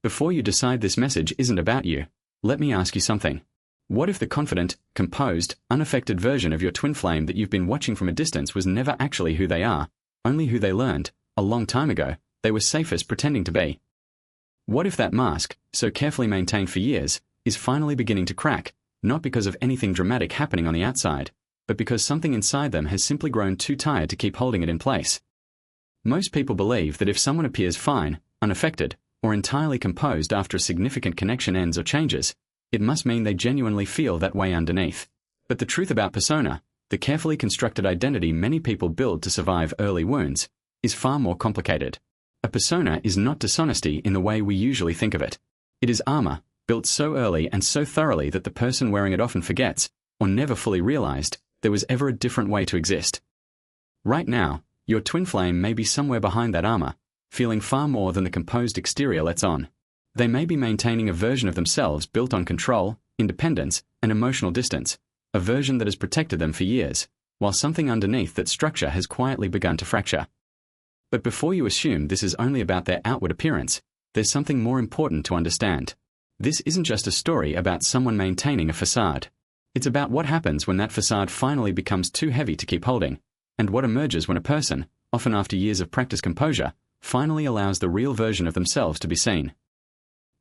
Before you decide this message isn't about you, let me ask you something. What if the confident, composed, unaffected version of your twin flame that you've been watching from a distance was never actually who they are, only who they learned, a long time ago, they were safest pretending to be? What if that mask, so carefully maintained for years, is finally beginning to crack, not because of anything dramatic happening on the outside, but because something inside them has simply grown too tired to keep holding it in place? Most people believe that if someone appears fine, unaffected, or entirely composed after a significant connection ends or changes, it must mean they genuinely feel that way underneath. But the truth about persona, the carefully constructed identity many people build to survive early wounds, is far more complicated. A persona is not dishonesty in the way we usually think of it. It is armor, built so early and so thoroughly that the person wearing it often forgets, or never fully realized, there was ever a different way to exist. Right now, your twin flame may be somewhere behind that armor, feeling far more than the composed exterior lets on. They may be maintaining a version of themselves built on control, independence, and emotional distance, a version that has protected them for years, while something underneath that structure has quietly begun to fracture. But before you assume this is only about their outward appearance, there's something more important to understand. This isn't just a story about someone maintaining a facade. It's about what happens when that facade finally becomes too heavy to keep holding, and what emerges when a person, often after years of practice composure, finally allows the real version of themselves to be seen.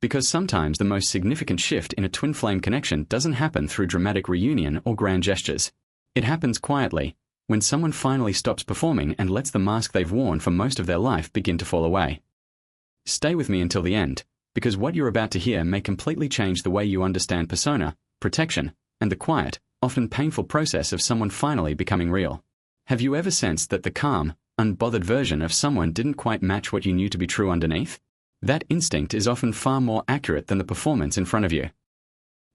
Because sometimes the most significant shift in a twin flame connection doesn't happen through dramatic reunion or grand gestures. It happens quietly, when someone finally stops performing and lets the mask they've worn for most of their life begin to fall away. Stay with me until the end, because what you're about to hear may completely change the way you understand persona, protection, and the quiet, often painful process of someone finally becoming real. Have you ever sensed that the calm, unbothered version of someone didn't quite match what you knew to be true underneath? That instinct is often far more accurate than the performance in front of you.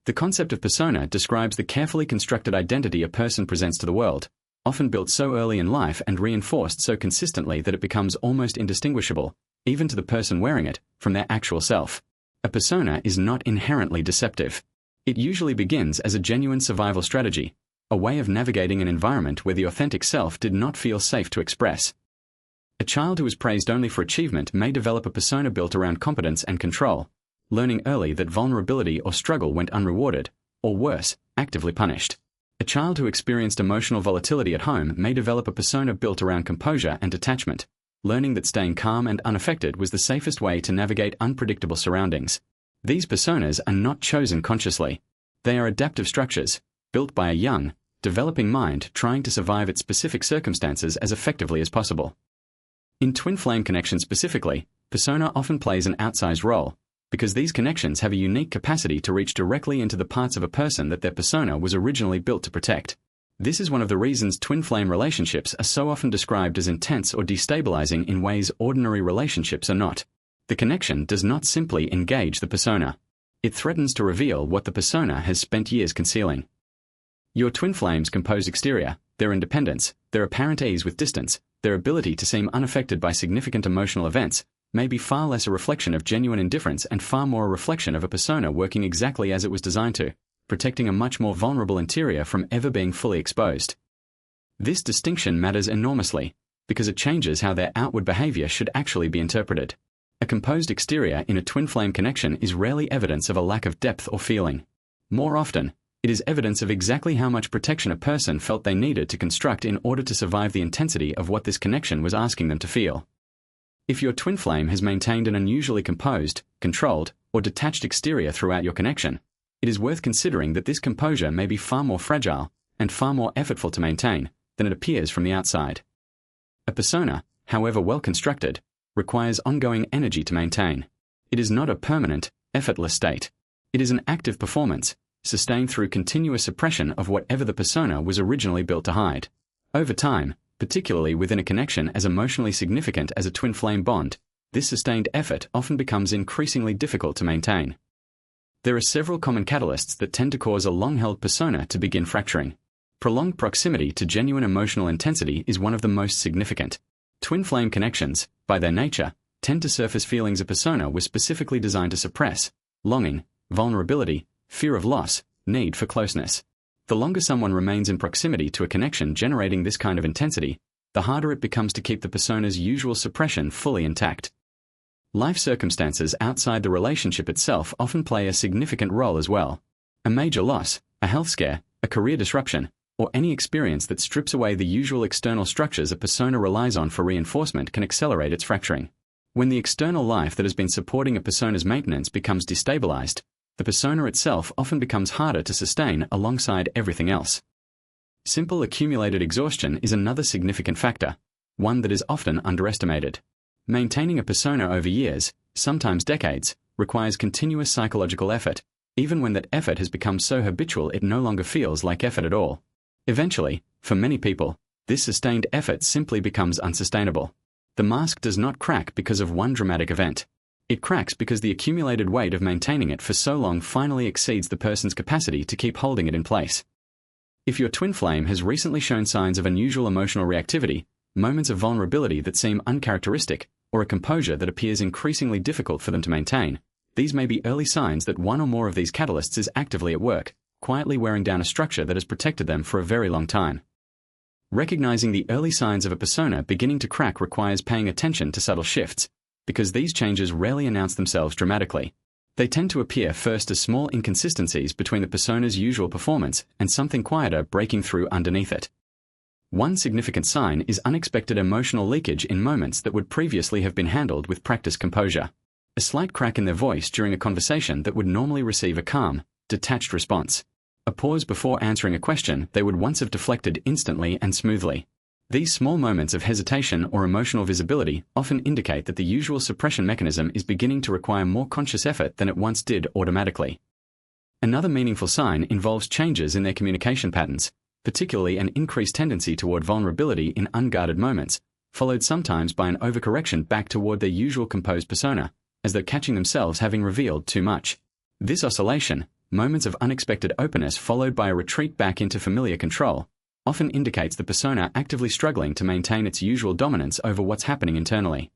The concept of persona describes the carefully constructed identity a person presents to the world, often built so early in life and reinforced so consistently that it becomes almost indistinguishable, even to the person wearing it, from their actual self. A persona is not inherently deceptive. It usually begins as a genuine survival strategy, a way of navigating an environment where the authentic self did not feel safe to express. A child who is praised only for achievement may develop a persona built around competence and control, learning early that vulnerability or struggle went unrewarded, or worse, actively punished. A child who experienced emotional volatility at home may develop a persona built around composure and detachment, learning that staying calm and unaffected was the safest way to navigate unpredictable surroundings. These personas are not chosen consciously. They are adaptive structures, built by a young, developing mind trying to survive its specific circumstances as effectively as possible. In twin flame connections specifically, persona often plays an outsized role, because these connections have a unique capacity to reach directly into the parts of a person that their persona was originally built to protect. This is one of the reasons twin flame relationships are so often described as intense or destabilizing in ways ordinary relationships are not. The connection does not simply engage the persona. It threatens to reveal what the persona has spent years concealing. Your twin flame's composed exterior, their independence, their apparent ease with distance, their ability to seem unaffected by significant emotional events, may be far less a reflection of genuine indifference and far more a reflection of a persona working exactly as it was designed to, protecting a much more vulnerable interior from ever being fully exposed. This distinction matters enormously, because it changes how their outward behavior should actually be interpreted. A composed exterior in a twin flame connection is rarely evidence of a lack of depth or feeling. More often, it is evidence of exactly how much protection a person felt they needed to construct in order to survive the intensity of what this connection was asking them to feel. If your twin flame has maintained an unusually composed, controlled, or detached exterior throughout your connection, it is worth considering that this composure may be far more fragile and far more effortful to maintain than it appears from the outside. A persona, however well constructed, requires ongoing energy to maintain. It is not a permanent, effortless state. It is an active performance, sustained through continuous suppression of whatever the persona was originally built to hide. Over time, particularly within a connection as emotionally significant as a twin flame bond, this sustained effort often becomes increasingly difficult to maintain. There are several common catalysts that tend to cause a long-held persona to begin fracturing. Prolonged proximity to genuine emotional intensity is one of the most significant. Twin flame connections, by their nature, tend to surface feelings a persona was specifically designed to suppress: longing, vulnerability, fear of loss, need for closeness. The longer someone remains in proximity to a connection generating this kind of intensity, the harder it becomes to keep the persona's usual suppression fully intact. Life circumstances outside the relationship itself often play a significant role as well. A major loss, a health scare, a career disruption, or any experience that strips away the usual external structures a persona relies on for reinforcement can accelerate its fracturing. When the external life that has been supporting a persona's maintenance becomes destabilized, the persona itself often becomes harder to sustain alongside everything else. Simple accumulated exhaustion is another significant factor, one that is often underestimated. Maintaining a persona over years, sometimes decades, requires continuous psychological effort, even when that effort has become so habitual it no longer feels like effort at all. Eventually, for many people, this sustained effort simply becomes unsustainable. The mask does not crack because of one dramatic event. It cracks because the accumulated weight of maintaining it for so long finally exceeds the person's capacity to keep holding it in place. If your twin flame has recently shown signs of unusual emotional reactivity, moments of vulnerability that seem uncharacteristic, or a composure that appears increasingly difficult for them to maintain, these may be early signs that one or more of these catalysts is actively at work, quietly wearing down a structure that has protected them for a very long time. Recognizing the early signs of a persona beginning to crack requires paying attention to subtle shifts, because these changes rarely announce themselves dramatically. They tend to appear first as small inconsistencies between the persona's usual performance and something quieter breaking through underneath it. One significant sign is unexpected emotional leakage in moments that would previously have been handled with practiced composure. A slight crack in their voice during a conversation that would normally receive a calm, detached response. A pause before answering a question they would once have deflected instantly and smoothly. These small moments of hesitation or emotional visibility often indicate that the usual suppression mechanism is beginning to require more conscious effort than it once did automatically. Another meaningful sign involves changes in their communication patterns, particularly an increased tendency toward vulnerability in unguarded moments, followed sometimes by an overcorrection back toward their usual composed persona, as though catching themselves having revealed too much. This oscillation, moments of unexpected openness followed by a retreat back into familiar control, often indicates the persona actively struggling to maintain its usual dominance over what's happening internally.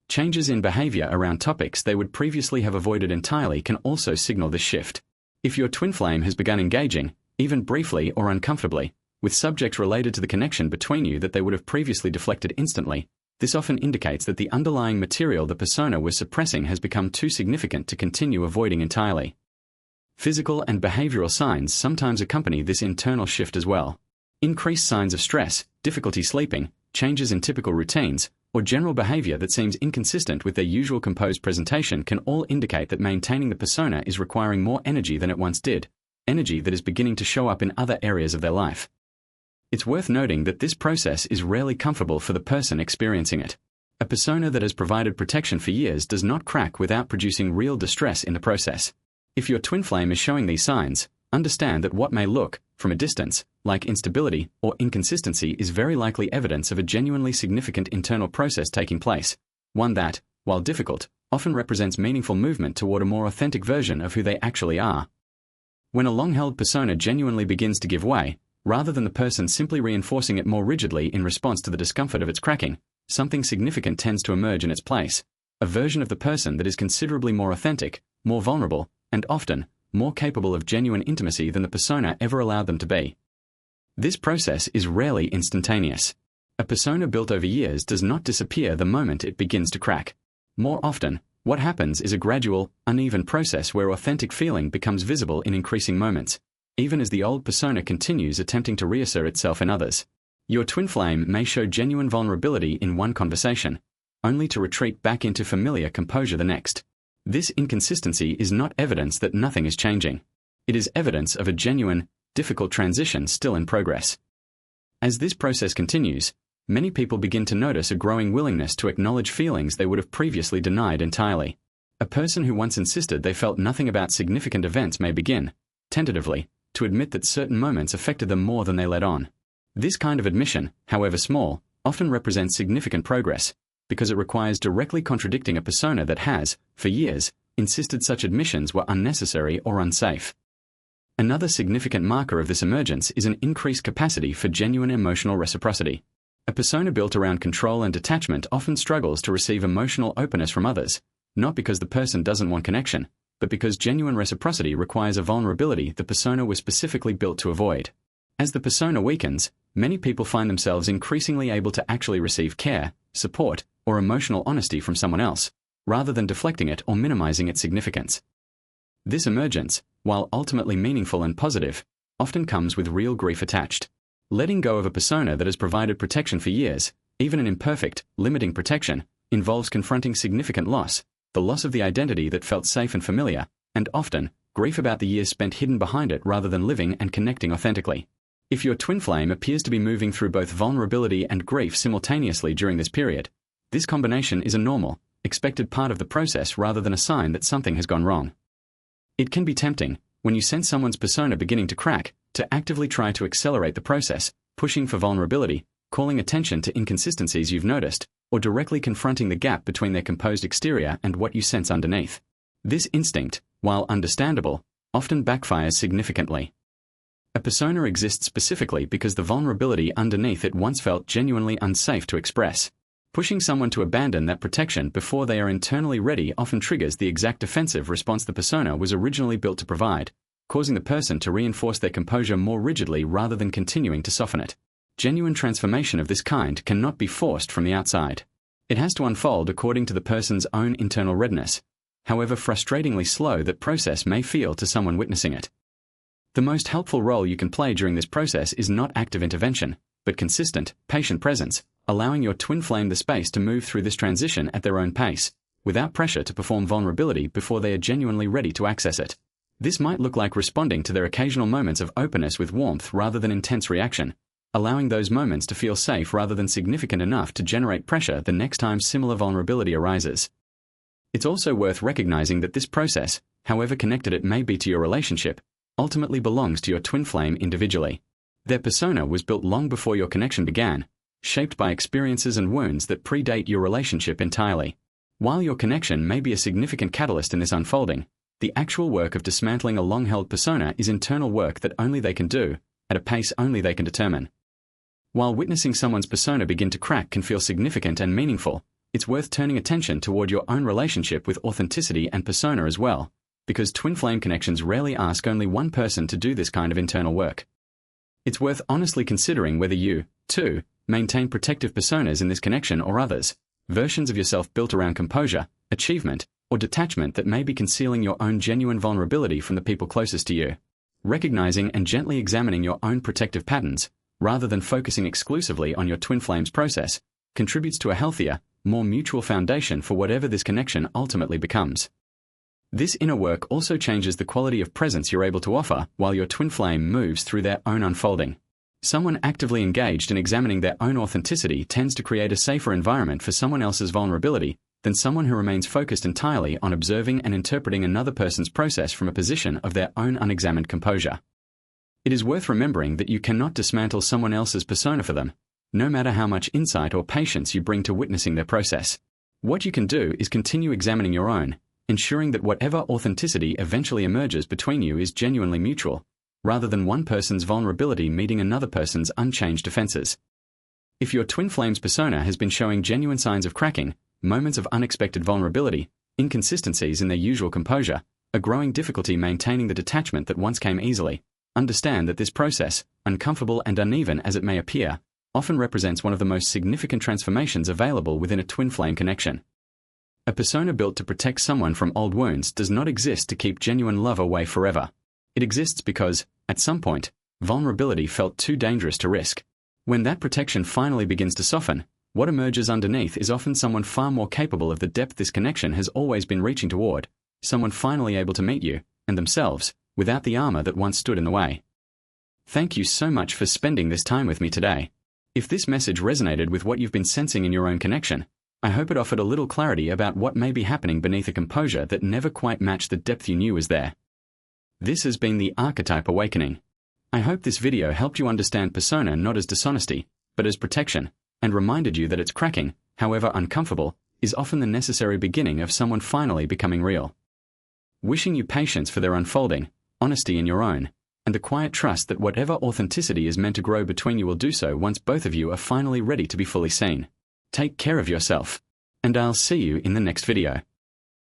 Changes in behavior around topics they would previously have avoided entirely can also signal this shift. If your twin flame has begun engaging, even briefly or uncomfortably, with subjects related to the connection between you that they would have previously deflected instantly, this often indicates that the underlying material the persona was suppressing has become too significant to continue avoiding entirely. Physical and behavioral signs sometimes accompany this internal shift as well. Increased signs of stress, difficulty sleeping, changes in typical routines, or general behavior that seems inconsistent with their usual composed presentation can all indicate that maintaining the persona is requiring more energy than it once did, energy that is beginning to show up in other areas of their life. It's worth noting that this process is rarely comfortable for the person experiencing it. A persona that has provided protection for years does not crack without producing real distress in the process. If your twin flame is showing these signs, understand that what may look, from a distance, like instability or inconsistency is very likely evidence of a genuinely significant internal process taking place, one that, while difficult, often represents meaningful movement toward a more authentic version of who they actually are. When a long-held persona genuinely begins to give way, rather than the person simply reinforcing it more rigidly in response to the discomfort of its cracking, something significant tends to emerge in its place, a version of the person that is considerably more authentic, more vulnerable, and often, more capable of genuine intimacy than the persona ever allowed them to be. This process is rarely instantaneous. A persona built over years does not disappear the moment it begins to crack. More often, what happens is a gradual, uneven process where authentic feeling becomes visible in increasing moments, even as the old persona continues attempting to reassert itself in others. Your twin flame may show genuine vulnerability in one conversation, only to retreat back into familiar composure the next. This inconsistency is not evidence that nothing is changing. It is evidence of a genuine, difficult transition still in progress. As this process continues, many people begin to notice a growing willingness to acknowledge feelings they would have previously denied entirely. A person who once insisted they felt nothing about significant events may begin, tentatively, to admit that certain moments affected them more than they let on. This kind of admission, however small, often represents significant progress, because it requires directly contradicting a persona that has, for years, insisted such admissions were unnecessary or unsafe. Another significant marker of this emergence is an increased capacity for genuine emotional reciprocity. A persona built around control and detachment often struggles to receive emotional openness from others, not because the person doesn't want connection, but because genuine reciprocity requires a vulnerability the persona was specifically built to avoid. As the persona weakens, many people find themselves increasingly able to actually receive care, support, or emotional honesty from someone else, rather than deflecting it or minimizing its significance. This emergence, while ultimately meaningful and positive, often comes with real grief attached. Letting go of a persona that has provided protection for years, even an imperfect, limiting protection, involves confronting significant loss, the loss of the identity that felt safe and familiar, and often, grief about the years spent hidden behind it rather than living and connecting authentically. If your twin flame appears to be moving through both vulnerability and grief simultaneously during this period, this combination is a normal, expected part of the process rather than a sign that something has gone wrong. It can be tempting, when you sense someone's persona beginning to crack, to actively try to accelerate the process, pushing for vulnerability, calling attention to inconsistencies you've noticed, or directly confronting the gap between their composed exterior and what you sense underneath. This instinct, while understandable, often backfires significantly. A persona exists specifically because the vulnerability underneath it once felt genuinely unsafe to express. Pushing someone to abandon that protection before they are internally ready often triggers the exact defensive response the persona was originally built to provide, causing the person to reinforce their composure more rigidly rather than continuing to soften it. Genuine transformation of this kind cannot be forced from the outside. It has to unfold according to the person's own internal readiness, however frustratingly slow that process may feel to someone witnessing it. The most helpful role you can play during this process is not active intervention, but consistent, patient presence, allowing your twin flame the space to move through this transition at their own pace, without pressure to perform vulnerability before they are genuinely ready to access it. This might look like responding to their occasional moments of openness with warmth rather than intense reaction, allowing those moments to feel safe rather than significant enough to generate pressure the next time similar vulnerability arises. It's also worth recognizing that this process, however connected it may be to your relationship, ultimately belongs to your twin flame individually. Their persona was built long before your connection began, shaped by experiences and wounds that predate your relationship entirely. While your connection may be a significant catalyst in this unfolding, the actual work of dismantling a long-held persona is internal work that only they can do, at a pace only they can determine. While witnessing someone's persona begin to crack can feel significant and meaningful, it's worth turning attention toward your own relationship with authenticity and persona as well, because twin flame connections rarely ask only one person to do this kind of internal work. It's worth honestly considering whether you, too, maintain protective personas in this connection or others, versions of yourself built around composure, achievement, or detachment that may be concealing your own genuine vulnerability from the people closest to you. Recognizing and gently examining your own protective patterns, rather than focusing exclusively on your twin flame's process, contributes to a healthier, more mutual foundation for whatever this connection ultimately becomes. This inner work also changes the quality of presence you're able to offer while your twin flame moves through their own unfolding. Someone actively engaged in examining their own authenticity tends to create a safer environment for someone else's vulnerability than someone who remains focused entirely on observing and interpreting another person's process from a position of their own unexamined composure. It is worth remembering that you cannot dismantle someone else's persona for them, no matter how much insight or patience you bring to witnessing their process. What you can do is continue examining your own, ensuring that whatever authenticity eventually emerges between you is genuinely mutual, rather than one person's vulnerability meeting another person's unchanged defenses. If your twin flame's persona has been showing genuine signs of cracking, moments of unexpected vulnerability, inconsistencies in their usual composure, a growing difficulty maintaining the detachment that once came easily, understand that this process, uncomfortable and uneven as it may appear, often represents one of the most significant transformations available within a twin flame connection. A persona built to protect someone from old wounds does not exist to keep genuine love away forever. It exists because, at some point, vulnerability felt too dangerous to risk. When that protection finally begins to soften, what emerges underneath is often someone far more capable of the depth this connection has always been reaching toward, someone finally able to meet you, and themselves, without the armor that once stood in the way. Thank you so much for spending this time with me today. If this message resonated with what you've been sensing in your own connection, I hope it offered a little clarity about what may be happening beneath a composure that never quite matched the depth you knew was there. This has been the Archetype Awakening. I hope this video helped you understand persona not as dishonesty, but as protection, and reminded you that its cracking, however uncomfortable, is often the necessary beginning of someone finally becoming real. Wishing you patience for their unfolding, honesty in your own, and the quiet trust that whatever authenticity is meant to grow between you will do so once both of you are finally ready to be fully seen. Take care of yourself, and I'll see you in the next video.